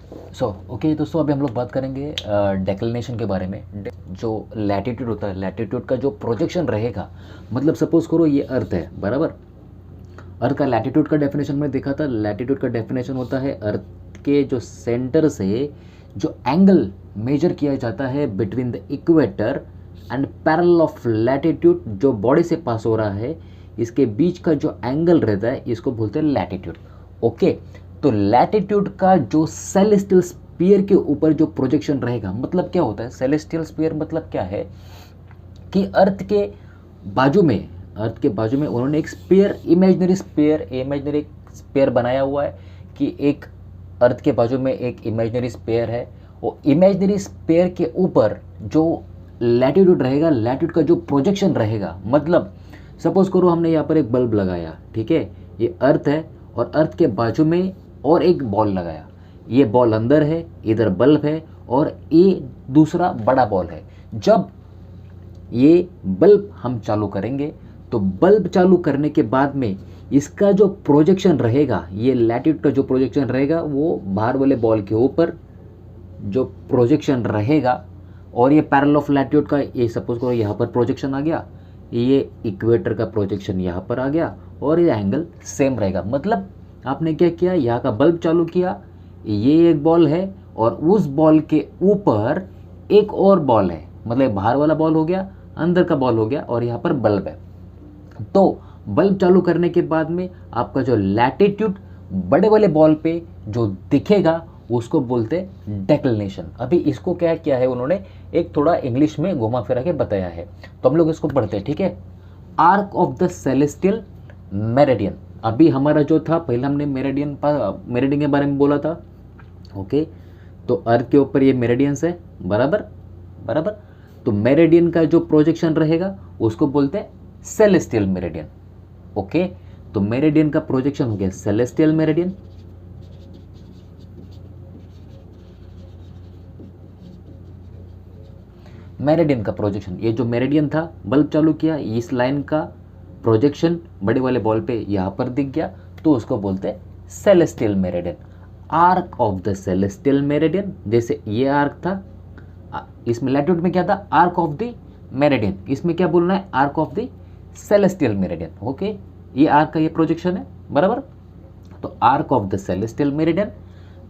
Okay दोस्तों, अभी हम लोग बात करेंगे डेक्लिनेशन के बारे में। जो लैटिट्यूड होता है, लैटिट्यूड का जो प्रोजेक्शन रहेगा, मतलब सपोज करो ये अर्थ है, बराबर। अर्थ का लैटिट्यूड का डेफिनेशन में देखा था। लैटिट्यूड का डेफिनेशन होता है अर्थ के जो सेंटर से जो एंगल मेजर किया जाता है between the equator and parallel of latitude, जो बॉडी से पास हो रहा है, इसके बीच का जो एंगल रहता है इसको बोलते हैं लैटिट्यूड। ओके, तो लैटिट्यूड का जो सेलेस्टियल स्फीयर के ऊपर जो प्रोजेक्शन रहेगा, मतलब क्या होता है सेलेस्टियल स्फीयर, मतलब क्या है कि बाजू में अर्थ के बाजू में उन्होंने एक इमेजिनरी स्पेयर बनाया हुआ है कि एक अर्थ के बाजू में एक इमेजिनरी स्पेयर है। वो इमेजिनरी स्पेयर के ऊपर जो लैटिट्यूड रहेगा, लैटिट्यूड का जो प्रोजेक्शन रहेगा, मतलब सपोज करो हमने यहाँ पर एक बल्ब लगाया, ठीक है, ये अर्थ है और अर्थ के बाजू में और एक बॉल लगाया। ये बॉल अंदर है, इधर बल्ब है और ये दूसरा बड़ा बॉल है। जब ये बल्ब हम चालू करेंगे तो बल्ब चालू करने के बाद में इसका जो प्रोजेक्शन रहेगा, ये लैटिट्यूड का जो प्रोजेक्शन रहेगा वो बाहर वाले बॉल के ऊपर जो प्रोजेक्शन रहेगा, और ये पैरेलल ऑफ लैटिट्यूड का, ये सपोज करो यहाँ पर प्रोजेक्शन आ गया, ये इक्वेटर का प्रोजेक्शन यहाँ पर आ गया और ये एंगल सेम रहेगा। मतलब आपने क्या किया, यहाँ का बल्ब चालू किया, ये एक बॉल है और उस बॉल के ऊपर एक और बॉल है, मतलब बाहर वाला बॉल हो गया, अंदर का बॉल हो गया और यहाँ पर बल्ब है। तो बल्ब चालू करने के बाद में आपका जो लैटिट्यूड बड़े वाले बॉल पे जो दिखेगा उसको बोलते हैं डेक्लिनेशन। अभी इसको क्या किया है उन्होंने, एक थोड़ा इंग्लिश में घुमा फिरा के बताया है, तो हम लोग इसको पढ़ते हैं, ठीक है। Arc of the celestial meridian. अभी हमारा जो था, पहले हमने मेरिडियन के बारे में बोला था, ओके। तो अर्थ के ऊपर ये मेरिडियंस है, बराबर बराबर। तो मेरिडियन का जो प्रोजेक्शन रहेगा उसको बोलते हैं सेलेस्टियल मेरिडियन, ओके। तो मेरिडियन का प्रोजेक्शन हो गया सेलेस्टियल मेरिडियन। मेरिडियन का प्रोजेक्शन, ये जो मेरिडियन था, बल्ब चालू किया, इस लाइन का प्रोजेक्शन बड़े वाले बॉल पे यहाँ पर दिख गया, तो उसको बोलते हैं celestial meridian. Arc of the celestial meridian, जैसे ये आर्क था, इसमें लैटिट्यूड में क्या था, आर्क ऑफ द मेरिडियन, इसमें क्या बोलना है, arc of the celestial meridian, okay. ये आर्क का ये प्रोजेक्शन है, बराबर। तो arc of the celestial meridian,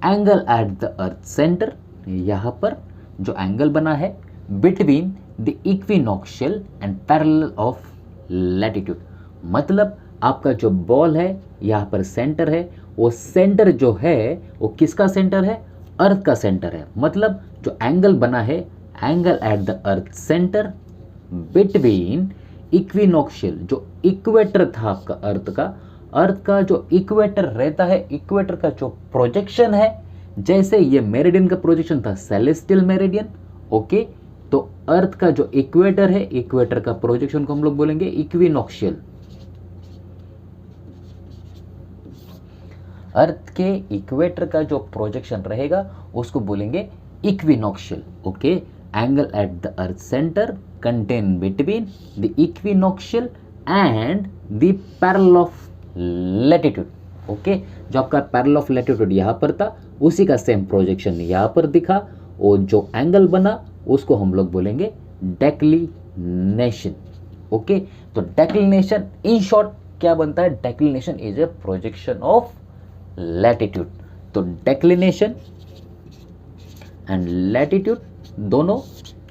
angle at the earth centre, यहाँ पर जो एंगल बना है between the equinoctial and parallel of latitude, मतलब आपका जो बॉल है यहाँ पर सेंटर है, वो सेंटर जो है वो किसका सेंटर है, अर्थ का सेंटर है। मतलब जो एंगल बना है, angle at the earth centre between equinoctial, जो इक्वेटर था आपका अर्थ का जो इक्वेटर रहता है, इक्वेटर का जो प्रोजेक्शन है, जैसे ये मेरिडियन का प्रोजेक्शन था सेलेस्टियल मेरिडियन, ओके। तो अर्थ का जो इक्वेटर है, इक्वेटर का प्रोजेक्शन को हम लोग बोलेंगे इक्विनॉक्शियल। अर्थ के इक्वेटर का जो प्रोजेक्शन रहेगा उसको बोलेंगे equinoctial, okay. Angle at the earth centre contain between the equinoctial and the parallel of latitude, okay. जो आपका पैरेलल ऑफ लैटिट्यूड यहाँ पर था, उसी का सेम प्रोजेक्शन यहाँ पर दिखा, और जो एंगल बना उसको हम लोग बोलेंगे डेक्लिनेशन, ओके। तो डेक्लिनेशन इन शॉर्ट क्या बनता है, declination is a projection of latitude. तो डेक्लिनेशन एंड लैटिट्यूड दोनों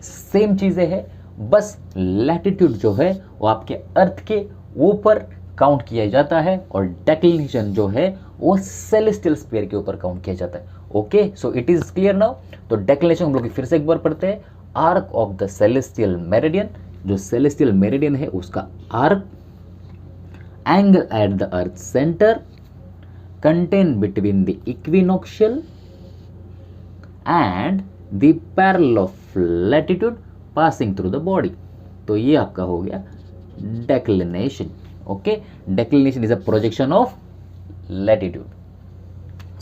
सेम चीजें हैं, बस लैटिट्यूड जो है वो आपके अर्थ के ऊपर काउंट किया जाता है और डेक्लिनेशन जो है वो सेलेस्टियल स्फीयर के ऊपर काउंट किया जाता है, okay. So it is clear now. तो डेक्लिनेशन हम लोग फिर से एक बार पढ़ते हैं। Arc of the celestial meridian, जो सेलेस्टियल मेरिडियन है उसका arc, angle at the earth centre contain between the equinoctial and the parallel of latitude passing through the body. तो ये आपका हो गया declination, okay. Declination is a projection of latitude,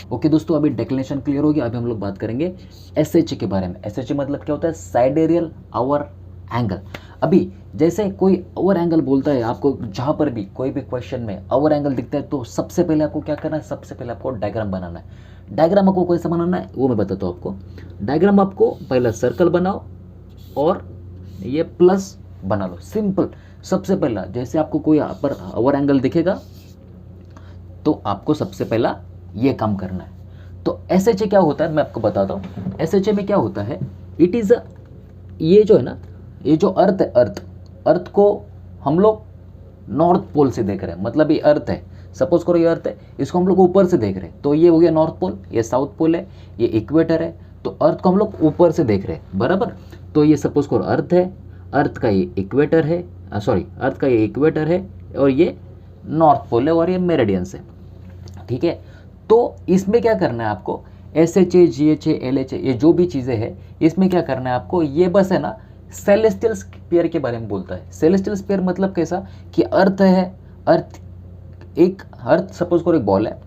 okay दोस्तों। अभी डेक्लिनेशन क्लियर हो गया। अभी हम लोग बात करेंगे एसएच के बारे में। एसएच मतलब क्या होता है, साइडेरियल आवर एंगल। अभी जैसे कोई ओवर एंगल बोलता है आपको, जहाँ पर भी कोई भी क्वेश्चन में ओवर एंगल दिखता है तो सबसे पहले आपको क्या करना है, सबसे पहले आपको डायग्राम बनाना है। डायग्राम आपको कैसे बनाना है वो मैं बताता हूँ आपको। डायग्राम आपको पहला सर्कल बनाओ और ये प्लस बना लो, सिंपल। सबसे पहला जैसे आपको कोई यहाँ पर ओवर एंगल दिखेगा तो आपको सबसे पहला ये काम करना है। तो SHA क्या होता है मैं आपको बताता हूँ। SHA में क्या होता है, इट इज़ ये जो है ना, ये जो अर्थ है, अर्थ को हम लोग नॉर्थ पोल से देख रहे हैं। मतलब ये अर्थ है, सपोज करो ये अर्थ है, इसको हम लोग ऊपर से देख रहे हैं, तो ये हो गया नॉर्थ पोल, ये साउथ पोल है, ये इक्वेटर है। तो अर्थ को हम लोग ऊपर से देख रहे हैं, बराबर। तो ये सपोज करो अर्थ है, अर्थ का ये इक्वेटर है, अर्थ का ये इक्वेटर है और ये नॉर्थ पोल है और ये मेरिडियंस है, ठीक है। तो इसमें क्या करना है आपको, SHA, GHA, LHA, ये जो भी चीज़ें हैं इसमें क्या करना है आपको, ये बस है ना सेलेस्टियल स्फीयर के बारे में बोलता है। सेलेस्टियल स्फीयर मतलब कैसा कि अर्थ है, अर्थ सपोज करो एक बॉल है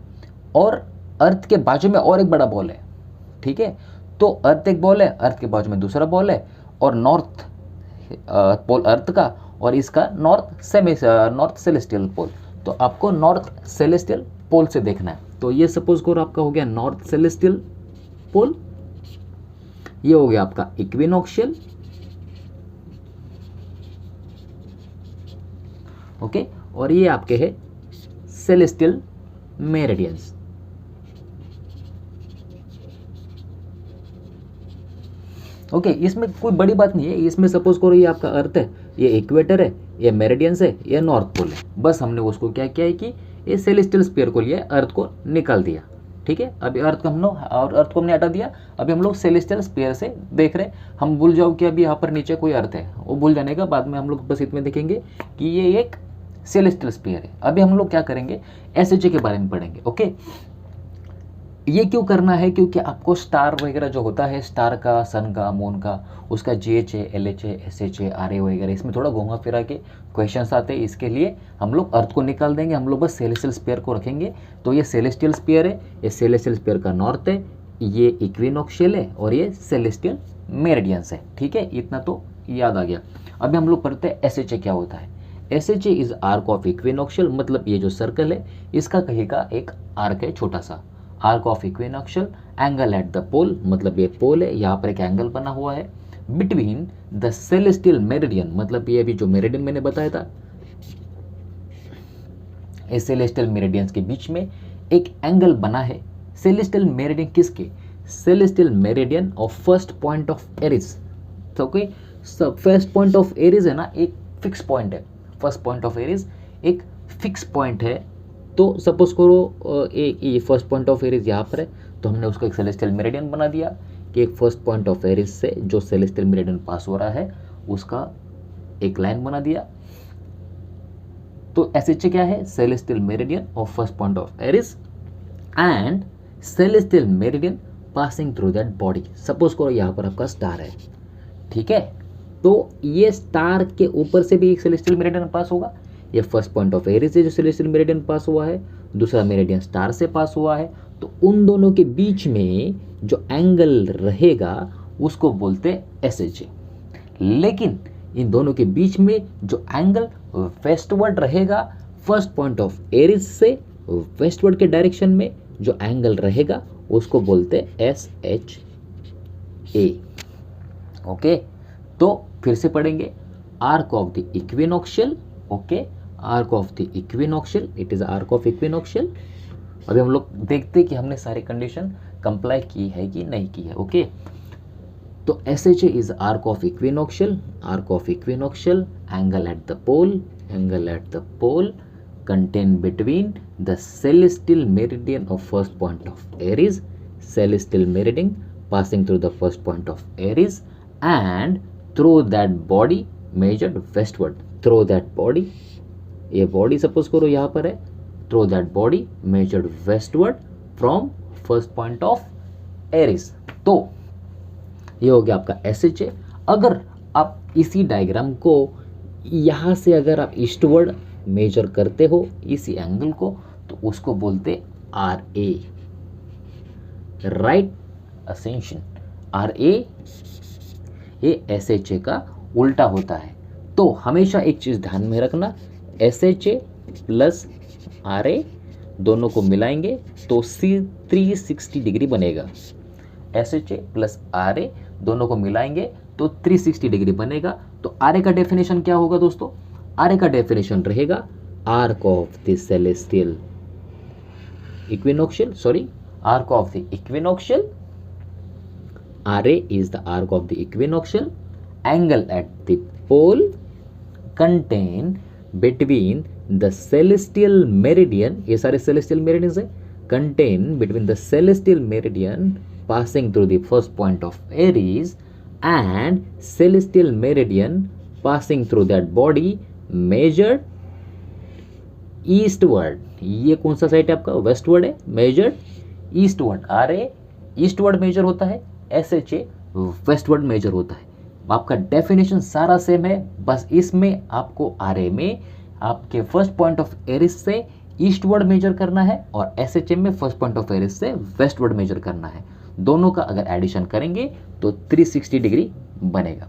और अर्थ के बाजू में और एक बड़ा बॉल है, ठीक है। तो अर्थ एक बॉल है, अर्थ के बाजू में दूसरा बॉल है और नॉर्थ पोल अर्थ का और इसका नॉर्थ सेलेस्टियल पोल। तो आपको नॉर्थ सेलेस्टियल पोल से देखना है। तो ये सपोज करो आपका हो गया नॉर्थ सेलेस्टियल पोल, ये हो गया आपका इक्विनोक्शियल, ओके, और ये आपके है सेलेस्टियल मेरिडियंस। ओके, इसमें कोई बड़ी बात नहीं है। इसमें सपोज करो ये आपका अर्थ है, ये इक्वेटर है, ये मेरिडियंस है, ये नॉर्थ पोल है। बस हमने उसको क्या किया है कि ये सेलेस्टियल स्फीयर को लिया, अर्थ को निकाल दिया, ठीक है। अभी अर्थ को हमने हटा दिया, अभी हम लोग सेलेस्टियल स्फीयर से देख रहे हैं। हम भूल जाओ कि अभी यहाँ पर नीचे कोई अर्थ है, वो भूल जाने का बाद में हम लोग बस इतने देखेंगे कि ये एक सेलेस्टियल स्फीयर है। अभी हम लोग क्या करेंगे, SHA के बारे में पढ़ेंगे, ओके। ये क्यों करना है, क्योंकि आपको स्टार वगैरह जो होता है, स्टार का, सन का, मून का, उसका GHA, LHA, SHA, RA वगैरह, इसमें थोड़ा घुमा फिरा के क्वेश्चंस आते हैं। इसके लिए हम लोग अर्थ को निकाल देंगे, हम लोग बस सेलेस्टियल स्फीयर को रखेंगे। तो ये सेलेस्टियल स्फीयर है, ये सेलेस्टियल स्फीयर का नॉर्थ है, ये इक्विनोक्शियल है और ये सेलेस्टियल मेरिडियंस है, ठीक है। इतना तो याद आ गया। अभी हम लोग पढ़ते हैं SHA क्या होता है। SHA इज आर्क ऑफ इक्विनोक्शियल, मतलब ये जो सर्कल है इसका कहीं का एक आर्क है, छोटा सा arc of equinoctial. Angle at the pole, मतलब ये पोल है, यहाँ पर एक एंगल बना हुआ है बिटवीन द सेलेस्टियल मेरिडियन, मतलब ये अभी जो मेरिडियन मैंने बताया था, इस सेलेस्टियल मेरिडियंस के बीच में एक एंगल बना है। सेलेस्टियल मेरिडियन किसके, celestial meridian of first point of Aries. तो कोई फर्स्ट पॉइंट ऑफ एरिस है ना, एक फिक्स पॉइंट है। फर्स्ट पॉइंट ऑफ एरिस एक फिक्स पॉइंट है। तो सपोज करो ये फर्स्ट पॉइंट ऑफ एरिस यहाँ पर है, तो हमने उसको एक सेलेस्टियल मेरिडियन बना दिया कि एक फर्स्ट पॉइंट ऑफ एरिस से जो सेलेस्टियल मेरिडियन पास हो रहा है उसका एक लाइन बना दिया। तो SHA क्या है, celestial meridian of first point of Aries and celestial meridian passing through that body. Suppose करो यहाँ पर आपका स्टार है, ठीक है। तो ये स्टार के ऊपर से भी एक सेलेस्टियल मेरिडियन पास होगा। ये फर्स्ट पॉइंट ऑफ एरिस से जो सेलेस्टियल मेरिडियन पास हुआ है, दूसरा मेरिडियन स्टार से पास हुआ है। तो उन दोनों के बीच में जो एंगल रहेगा उसको बोलते हैं SHA। लेकिन इन दोनों के बीच में जो एंगल वेस्टवर्ड रहेगा, फर्स्ट पॉइंट ऑफ एरिस से वेस्टवर्ड के डायरेक्शन में जो एंगल रहेगा उसको बोलते हैं SHA, ओके। तो फिर से पढ़ेंगे, arc of the equinoctial, okay, arc of the equinoctial, it is arc of equinoctial. अभी हम लोग देखते हैं कि हमने सारी कंडीशन कंप्लाई की है कि नहीं की है, ओके। तो SHA is arc of equinoctial, arc of equinoctial, angle at the pole, angle at the pole contained between the celestial meridian of first point of Aries, celestial meridian passing through the first point of Aries and through that body measured westward, through that body, ये body suppose करो यहाँ पर है, through that body measured westward from first point of Aries। तो ये हो गया आपका SHA। अगर आप इसी डायग्राम को यहाँ से अगर आप ईस्टवर्ड मेजर करते हो इसी एंगल को, तो उसको बोलते RA, राइट असेंशन। RA ये SHA का उल्टा होता है। तो हमेशा एक चीज़ ध्यान में रखना, SHA प्लस RA दोनों को मिलाएंगे तो 360 डिग्री बनेगा। SHA प्लस RA दोनों को मिलाएंगे तो 360 डिग्री बनेगा। तो RA का डेफिनेशन क्या होगा दोस्तों? RA का डेफिनेशन रहेगा arc of the celestial equinoctial, arc of the equinoctial. RA is the arc of the equinoctial. Angle at the pole contain between the celestial meridian, ये सारे celestial meridians है, contain between the celestial meridian passing through the first point of Aries and celestial meridian passing through that body measured eastward. ये कौन सा side है आपका? Westward है। Measured eastward, RA eastward measure होता है, SHA वेस्टवर्ड मेजर होता है। आपका डेफिनेशन सारा सेम है, बस इसमें आपको RA में आपके फर्स्ट पॉइंट ऑफ एरिस से ईस्टवर्ड मेजर करना है और SHA में फर्स्ट पॉइंट ऑफ एरिस से वेस्टवर्ड मेजर करना है। दोनों का अगर एडिशन करेंगे तो 360 डिग्री बनेगा।